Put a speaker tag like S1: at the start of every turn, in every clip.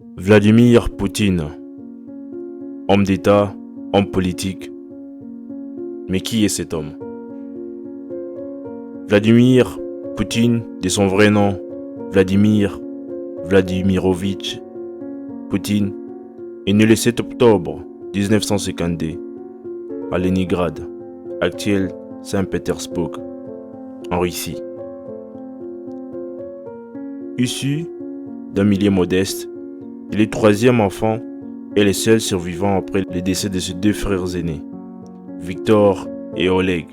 S1: Vladimir Poutine, homme d'État, homme politique. Mais qui est cet homme? Vladimir Poutine, de son vrai nom, Vladimir Vladimirovitch Poutine, est né le 7 octobre 1952 à Leningrad, actuel Saint-Pétersbourg, en Russie. Issu d'un milieu modeste, il est troisième enfant et le seul survivant après le décès de ses deux frères aînés, Victor et Oleg,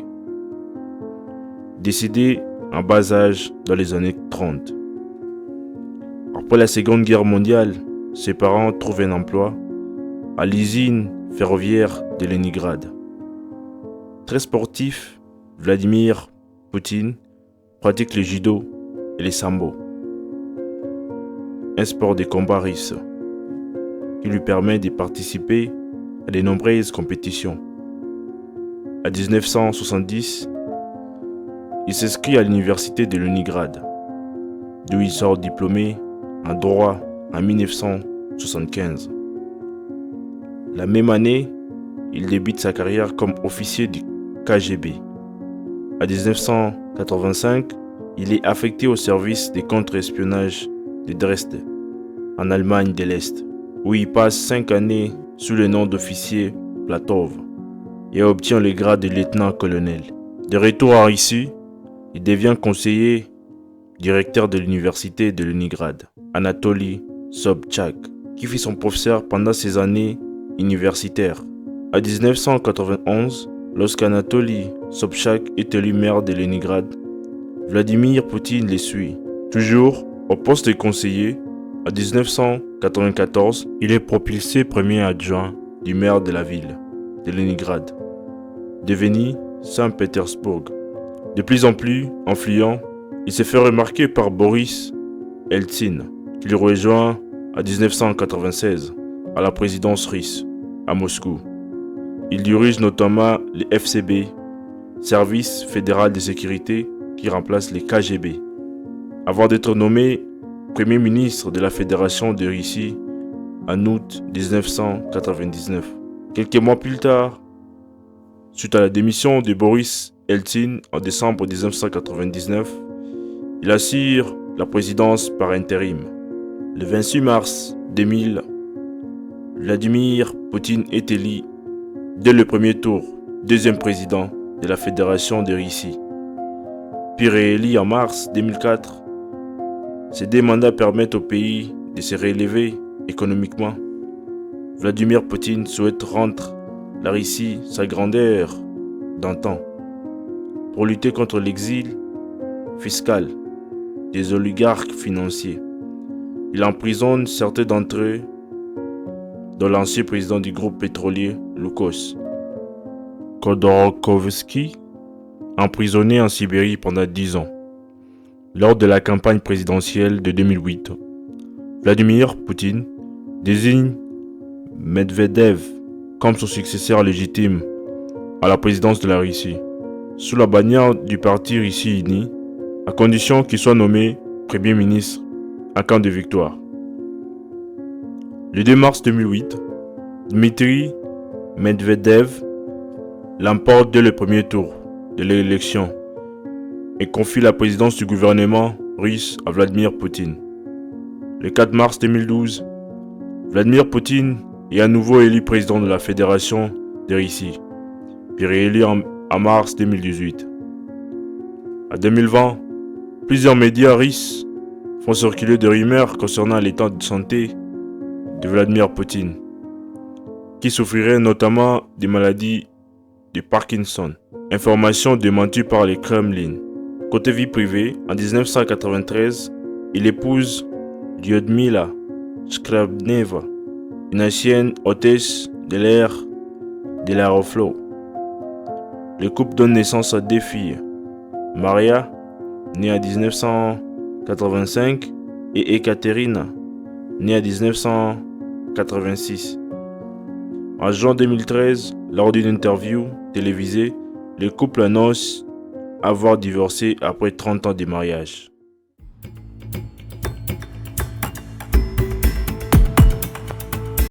S1: décédés en bas âge dans les années 30. Après la Seconde Guerre mondiale, ses parents trouvent un emploi à l'usine ferroviaire de Leningrad. Très sportif, Vladimir Poutine pratique le judo et le sambo, un sport de combat russe qui lui permet de participer à de nombreuses compétitions. En 1970, il s'inscrit à l'université de Leningrad, d'où il sort diplômé en droit en 1975. La même année, il débute sa carrière comme officier du KGB. En 1985, il est affecté au service de contre-espionnage de Dresde, en Allemagne de l'Est, où il passe 5 années sous le nom d'officier Platov et obtient le grade de lieutenant-colonel. De retour en Russie, il devient conseiller directeur de l'université de Leningrad, Anatoly Sobchak, qui fut son professeur pendant ses années universitaires. En 1991, lorsqu'Anatoly Sobchak est élu maire de Leningrad, Vladimir Poutine le suit. Toujours au poste de conseiller, en 1994, il est propulsé premier adjoint du maire de la ville de Leningrad, devenu Saint-Pétersbourg. De plus en plus influent, il se fait remarquer par Boris Eltsine, qu'il rejoint en 1996 à la présidence russe, à Moscou. Il dirige notamment le FSB, Service fédéral de sécurité, qui remplace le KGB, avant d'être nommé Premier ministre de la Fédération de Russie en août 1999. Quelques mois plus tard, suite à la démission de Boris Eltsine en décembre 1999, il assure la présidence par intérim. Le 26 mars 2000, Vladimir Poutine est élu dès le premier tour, deuxième président de la Fédération de Russie. Puis réélu en mars 2004, ces deux mandats permettent au pays de se relever économiquement. Vladimir Poutine souhaite rendre la Russie sa grandeur d'antan pour lutter contre l'exil fiscal des oligarques financiers. Il emprisonne certains d'entre eux, dont l'ancien président du groupe pétrolier Lukos, Khodorkovsky, emprisonné en Sibérie pendant 10 ans. Lors de la campagne présidentielle de 2008, Vladimir Poutine désigne Medvedev comme son successeur légitime à la présidence de la Russie, sous la bannière du parti Russie Unie, à condition qu'il soit nommé Premier ministre en cas de victoire. Le 2 mars 2008, Dmitry Medvedev l'emporte dès le premier tour de l'élection et confie la présidence du gouvernement russe à Vladimir Poutine. Le 4 mars 2012, Vladimir Poutine est à nouveau élu président de la Fédération de Russie, puis réélu en mars 2018. En 2020, plusieurs médias russes font circuler des rumeurs concernant l'état de santé de Vladimir Poutine, qui souffrirait notamment des maladies de Parkinson. Information démentie par le Kremlin. Côté vie privée, en 1993, il épouse Lyudmila Shkrebneva, une ancienne hôtesse de l'air de l'Aeroflot. Le couple donne naissance à 2 filles, Maria, née en 1985, et Ekaterina, née en 1986. En juin 2013, lors d'une interview télévisée, le couple annonce avoir divorcé après 30 ans de mariage.